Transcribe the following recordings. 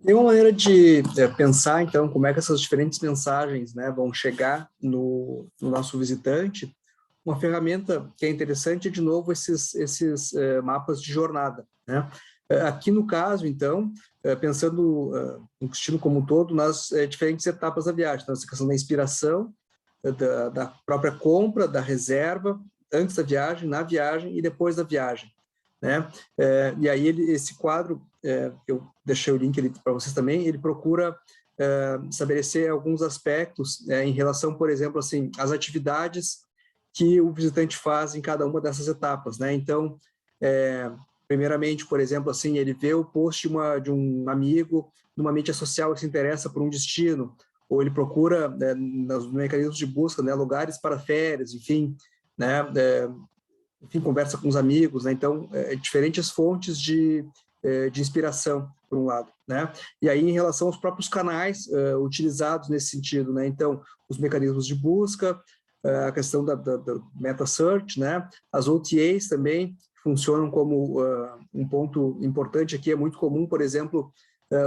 Tem uma maneira de pensar, então, como é que essas diferentes mensagens, né, vão chegar no nosso visitante. Uma ferramenta que é interessante é, de novo, esses mapas de jornada, né? Aqui no caso, então, pensando no destino como um todo, nas diferentes etapas da viagem. Então, essa questão da inspiração, da própria compra, da reserva, antes da viagem, na viagem e depois da viagem, né? E aí esse quadro, eu deixei o link para vocês também, ele procura estabelecer alguns aspectos em relação, por exemplo, assim, às atividades que o visitante faz em cada uma dessas etapas, né? Então, primeiramente, por exemplo, assim, ele vê o post de um amigo numa mídia social que se interessa por um destino, ou ele procura, nos mecanismos de busca, né, lugares para férias, enfim, né, enfim, conversa com os amigos, né? Então, diferentes fontes de inspiração, por um lado, né? E aí, em relação aos próprios canais utilizados nesse sentido, né? Então, os mecanismos de busca, a questão da meta search, né? As OTAs também funcionam como um ponto importante aqui. É muito comum, por exemplo,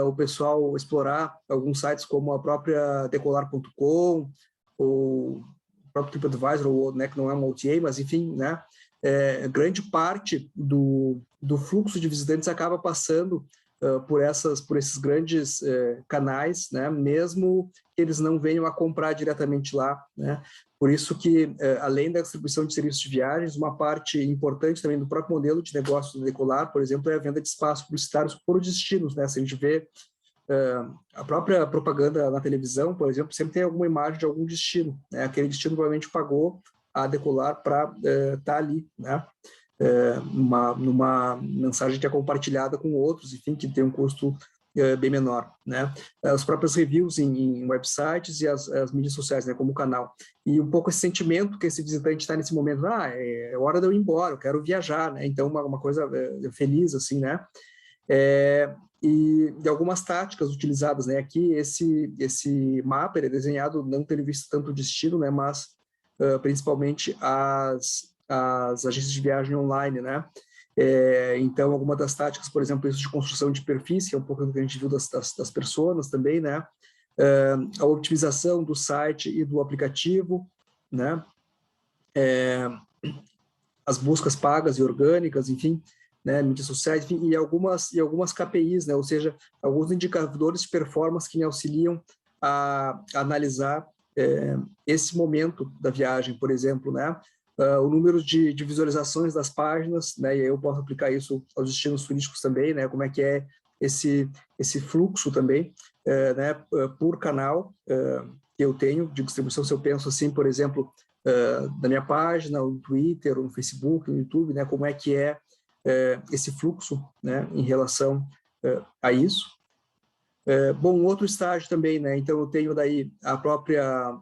o pessoal explorar alguns sites como a própria Decolar.com ou o próprio TripAdvisor, né, que não é uma OTA, mas enfim, né, grande parte do fluxo de visitantes acaba passando por esses grandes canais, né, mesmo que eles não venham a comprar diretamente lá, né. Por isso que, além da distribuição de serviços de viagens, uma parte importante também do próprio modelo de negócio do Decolar, por exemplo, é a venda de espaços publicitários por destinos, né. Se a gente vê a própria propaganda na televisão, por exemplo, sempre tem alguma imagem de algum destino, né? Aquele destino provavelmente pagou a Decolar para estar ali, né? Numa mensagem que é compartilhada com outros, enfim, que tem um custo bem menor, né? Os próprios reviews em websites e as mídias sociais, né, como canal. E um pouco esse sentimento que esse visitante está nesse momento, é hora de eu ir embora, eu quero viajar, né? Então, uma coisa feliz, assim, né? E de algumas táticas utilizadas, né? Aqui, esse mapa ele é desenhado não tendo visto tanto o destino, né? Mas principalmente as agências de viagem online, né? Então, alguma das táticas, por exemplo, isso de construção de perfis, que é um pouco do que a gente viu das pessoas também, né? A otimização do site e do aplicativo, né? As buscas pagas e orgânicas, enfim, né, mídias sociais, enfim, e algumas KPIs, né, ou seja, alguns indicadores de performance que me auxiliam a analisar esse momento da viagem, por exemplo, né, o número de visualizações das páginas, né, e aí eu posso aplicar isso aos destinos turísticos também, né, como é que é esse fluxo também, né, por canal que eu tenho de distribuição. Se eu penso assim, por exemplo, da minha página, ou no Twitter, ou no Facebook, no YouTube, né, como é que é esse fluxo, né, em relação a isso. Bom, outro estágio também, né, então eu tenho daí a própria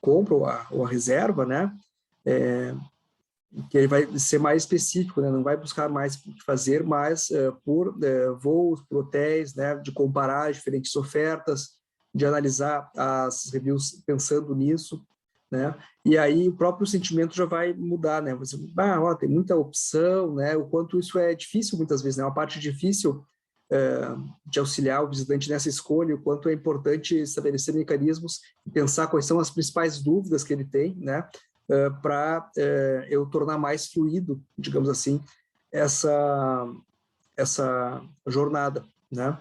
compra ou a reserva, né, que ele vai ser mais específico, né, não vai buscar mais o que fazer, mas por voos, por hotéis, né, de comparar diferentes ofertas, de analisar as reviews pensando nisso, né, e aí o próprio sentimento já vai mudar, né, você, ó, tem muita opção, né, o quanto isso é difícil muitas vezes, né, uma parte difícil de auxiliar o visitante nessa escolha, o quanto é importante estabelecer mecanismos e pensar quais são as principais dúvidas que ele tem, né, para eu tornar mais fluido, digamos assim, essa jornada, né?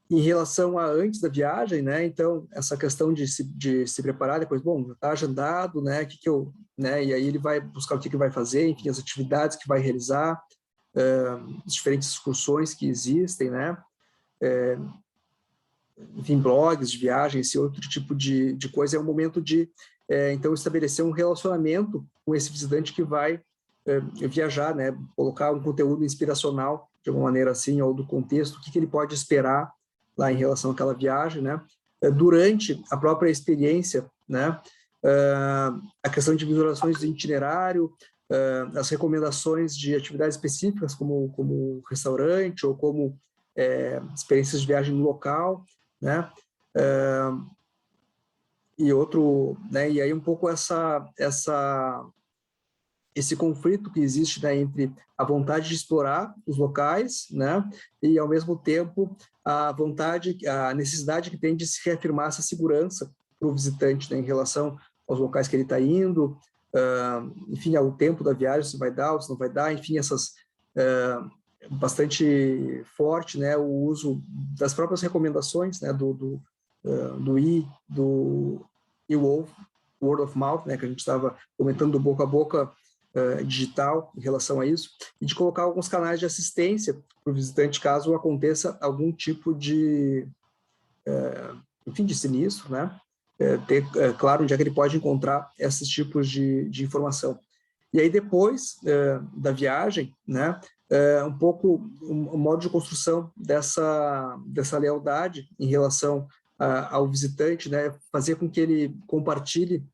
Em relação a antes da viagem, né? Então, essa questão de se preparar depois, bom, está agendado, né? Né? E aí ele vai buscar o que vai fazer, enfim, as atividades que vai realizar, as diferentes excursões que existem, né? Enfim, blogs de viagem, esse outro tipo de coisa. É um momento de, então, estabelecer um relacionamento com esse visitante que vai viajar, né? Colocar um conteúdo inspiracional, de alguma maneira assim, ou do contexto, o que ele pode esperar lá em relação àquela viagem, né? Durante a própria experiência, né? A questão de visualizações do itinerário, as recomendações de atividades específicas, como restaurante ou como experiências de viagem no local, né? E outro, né? E aí um pouco essa esse conflito que existe, né, entre a vontade de explorar os locais, né, e ao mesmo tempo a necessidade que tem de se reafirmar essa segurança para o visitante, né, em relação aos locais que ele está indo, enfim, ao tempo da viagem, se vai dar ou se não vai dar, enfim, bastante forte, né, o uso das próprias recomendações, né, do e-Wolf, word of mouth, né, que a gente estava comentando, do boca a boca digital em relação a isso, e de colocar alguns canais de assistência para o visitante caso aconteça algum tipo de, enfim, de sinistro, né? Ter claro onde é que ele pode encontrar esses tipos de informação. E aí depois da viagem, né, um pouco o modo de construção dessa lealdade em relação ao visitante, né, fazer com que ele compartilhe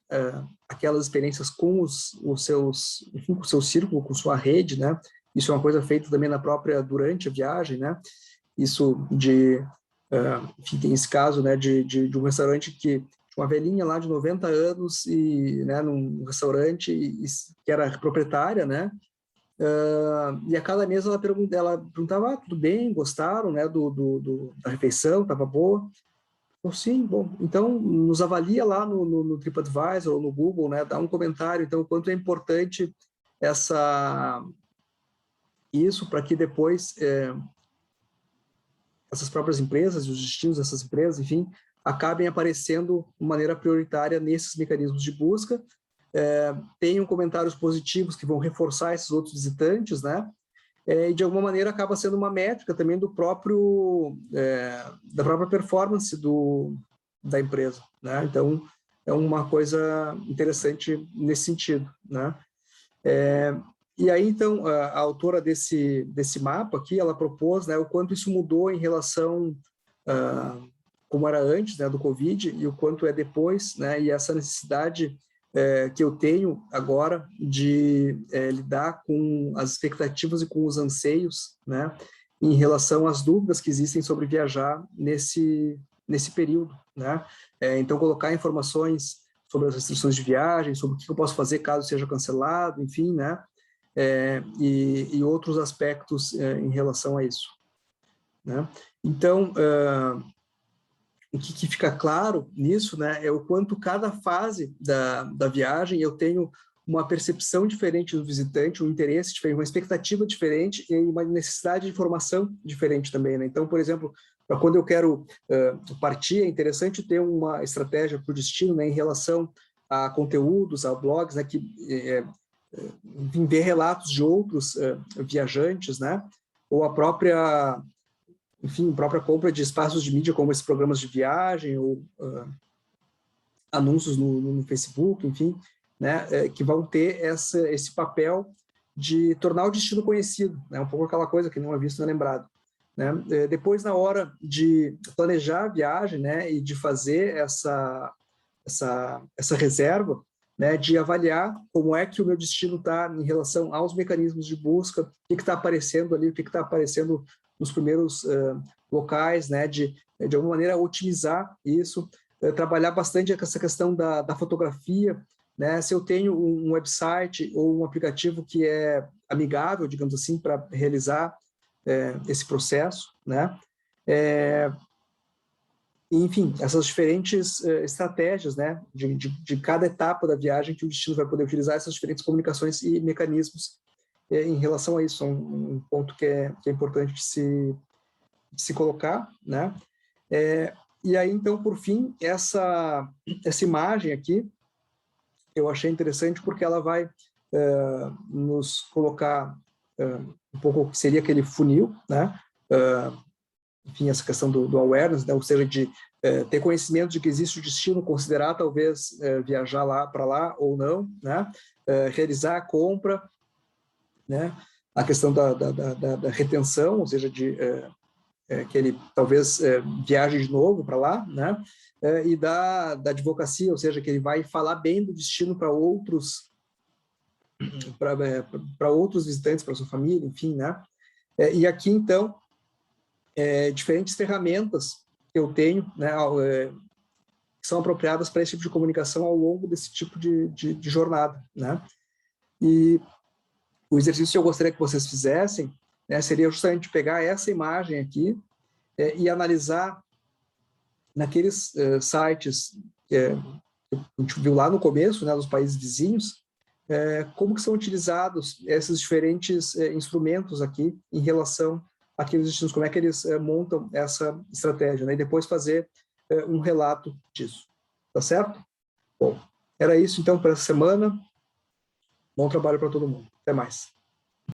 aquelas experiências com enfim, com o seu círculo, com sua rede, né? Isso é uma coisa feita também durante a viagem, né? Isso enfim, tem esse caso, né, de um restaurante que uma velhinha lá de 90 anos e, né, num restaurante que era proprietária, né? E a cada mês ela perguntava, tudo bem, gostaram, né, da refeição, estava boa? Eu, sim, bom, então nos avalia lá no TripAdvisor ou no Google, né, dá um comentário, então o quanto é importante isso para que depois essas próprias empresas e os destinos dessas empresas, enfim, acabem aparecendo de maneira prioritária nesses mecanismos de busca, tenham comentários positivos que vão reforçar esses outros visitantes, né? E de alguma maneira acaba sendo uma métrica também da própria performance da empresa, né? Então, é uma coisa interessante nesse sentido, né? E aí, então, a autora desse mapa aqui, ela propôs, né, o quanto isso mudou em relação como era antes, né, do Covid e o quanto é depois, né, e essa necessidade que eu tenho agora de lidar com as expectativas e com os anseios, né, em relação às dúvidas que existem sobre viajar nesse período, né? Então, colocar informações sobre as restrições de viagem, sobre o que eu posso fazer caso seja cancelado, enfim, né? E outros aspectos em relação a isso, né? Então, o que fica claro nisso, né, é o quanto cada fase da viagem eu tenho uma percepção diferente do visitante, um interesse diferente, uma expectativa diferente e uma necessidade de informação diferente também, né? Então, por exemplo, para quando eu quero partir, é interessante ter uma estratégia para o destino, né, em relação a conteúdos, a blogs, né, que ver relatos de outros viajantes, né, ou a própria compra de espaços de mídia, como esses programas de viagem, ou anúncios no Facebook, enfim, né, que vão ter esse papel de tornar o destino conhecido, né, um pouco aquela coisa que não é visto, não é lembrado. Né? Depois, na hora de planejar a viagem, né, e de fazer essa reserva, né, de avaliar como é que o meu destino está em relação aos mecanismos de busca, o que está aparecendo ali, o que está aparecendo nos primeiros locais, né, de alguma maneira otimizar isso, trabalhar bastante essa questão da fotografia, né, se eu tenho um website ou um aplicativo que é amigável, digamos assim, para realizar esse processo, né, enfim, essas diferentes estratégias, né, de cada etapa da viagem que o destino vai poder utilizar, essas diferentes comunicações e mecanismos em relação a isso, um ponto que é importante de se colocar, né? E aí, então, por fim, essa imagem aqui, eu achei interessante porque ela vai nos colocar um pouco o que seria aquele funil, né? Enfim, essa questão do awareness, né? Ou seja, de ter conhecimento de que existe o destino, considerar talvez viajar para lá ou não, né? Realizar a compra, né? A questão da retenção, ou seja, que ele talvez viaje de novo para lá, né? E da advocacia, ou seja, que ele vai falar bem do destino para outros visitantes, para sua família, enfim, né? E aqui, então, diferentes ferramentas que eu tenho, né, que são apropriadas para esse tipo de comunicação ao longo desse tipo de jornada, né? E o exercício que eu gostaria que vocês fizessem, né, seria justamente pegar essa imagem aqui e analisar naqueles sites que a gente viu lá no começo, né, dos países vizinhos, como que são utilizados esses diferentes instrumentos aqui em relação àqueles destinos, como é que eles montam essa estratégia, né, e depois fazer um relato disso. Tá certo? Bom, era isso então para essa semana. Bom trabalho para todo mundo. Até mais.